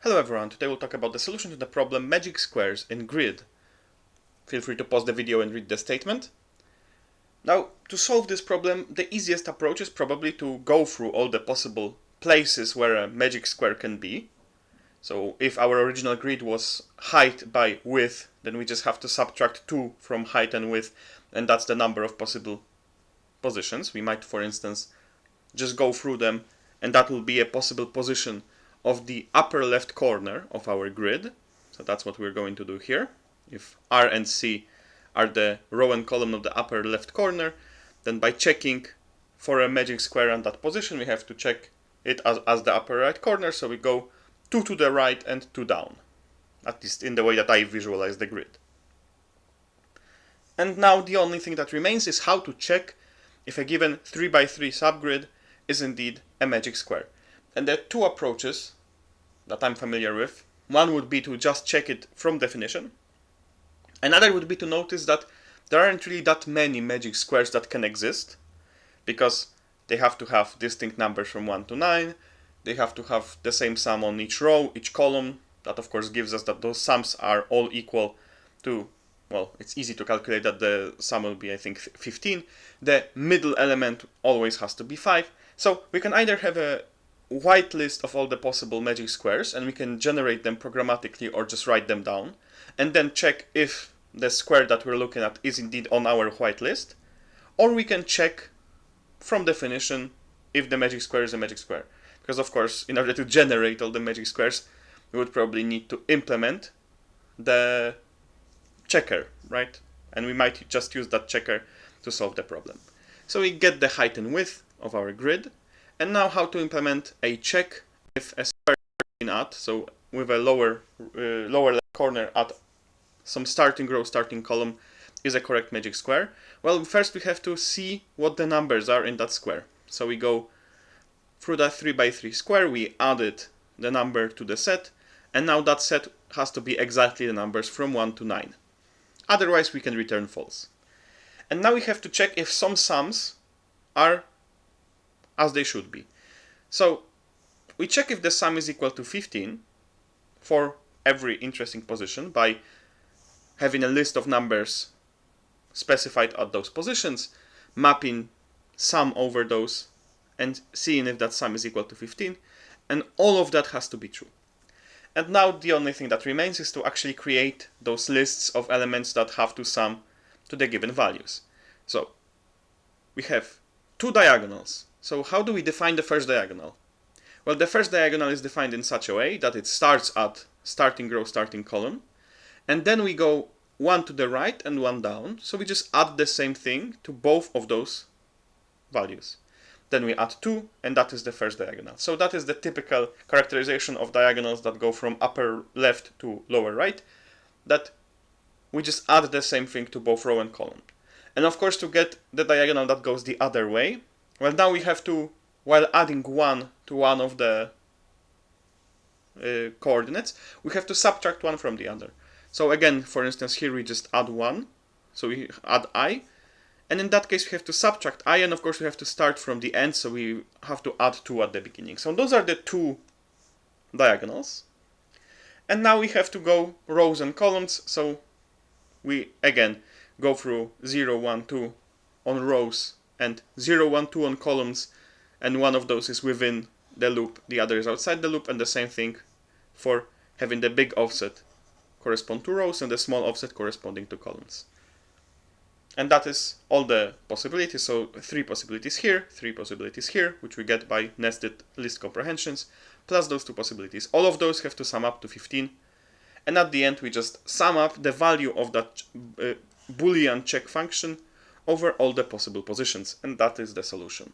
Hello everyone, today we'll talk about the solution to the problem magic squares in grid. Feel free to pause the video and read the statement. Now, to solve this problem, the easiest approach is probably to go through all the possible places where a magic square can be. So if our original grid was height by width, then we just have to subtract 2 from height and width, and that's the number of possible positions. We might, for instance, just go through them, and that will be a possible position of the upper left corner of our grid. So that's what we're going to do here. If R and C are the row and column of the upper left corner, then by checking for a magic square on that position, we have to check it as the upper right corner. So we go 2 to the right and 2 down, at least in the way that I visualize the grid. And now the only thing that remains is how to check if a given 3x3 subgrid is indeed a magic square. And there are two approaches that I'm familiar with. One would be to just check it from definition. Another would be to notice that there aren't really that many magic squares that can exist, because they have to have distinct numbers from 1 to 9. They have to have the same sum on each row, each column. That of course gives us that those sums are all equal to, well, it's easy to calculate that the sum will be, I think, 15. The middle element always has to be 5. So we can either have a white list of all the possible magic squares, and we can generate them programmatically or just write them down, and then check if the square that we're looking at is indeed on our white list. Or we can check from definition if the magic square is a magic square. Because of course, in order to generate all the magic squares, we would probably need to implement the checker, right? And we might just use that checker to solve the problem. So we get the height and width of our grid. And now how to implement a check if a square is at, so with a lower left corner at some starting row, starting column is a correct magic square. Well, first we have to see what the numbers are in that square. So we go through that 3x3 square, we added the number to the set, and now that set has to be exactly the numbers from 1 to 9. Otherwise we can return false. And now we have to check if some sums are as they should be. So we check if the sum is equal to 15 for every interesting position by having a list of numbers specified at those positions, mapping sum over those, and seeing if that sum is equal to 15, and all of that has to be true. And now the only thing that remains is to actually create those lists of elements that have to sum to the given values. So we have two diagonals. So how do we define the first diagonal? Well, the first diagonal is defined in such a way that it starts at starting row, starting column, and then we go 1 to the right and 1 down. So we just add the same thing to both of those values. Then we add 2, and that is the first diagonal. So that is the typical characterization of diagonals that go from upper left to lower right, that we just add the same thing to both row and column. And of course, to get the diagonal that goes the other way, well, now we have to, while adding 1 to one of the coordinates, we have to subtract 1 from the other. So again, for instance, here we just add 1, so we add I, and in that case we have to subtract I, and of course we have to start from the end, so we have to add 2 at the beginning. So those are the two diagonals. And now we have to go rows and columns, so we again go through 0, 1, 2 on rows, and 0, 1, 2 on columns, and one of those is within the loop, the other is outside the loop, and the same thing for having the big offset correspond to rows and the small offset corresponding to columns. And that is all the possibilities. So 3 possibilities here, 3 possibilities here, which we get by nested list comprehensions, plus those 2 possibilities. All of those have to sum up to 15. And at the end, we just sum up the value of that Boolean check function over all the possible positions. And that is the solution.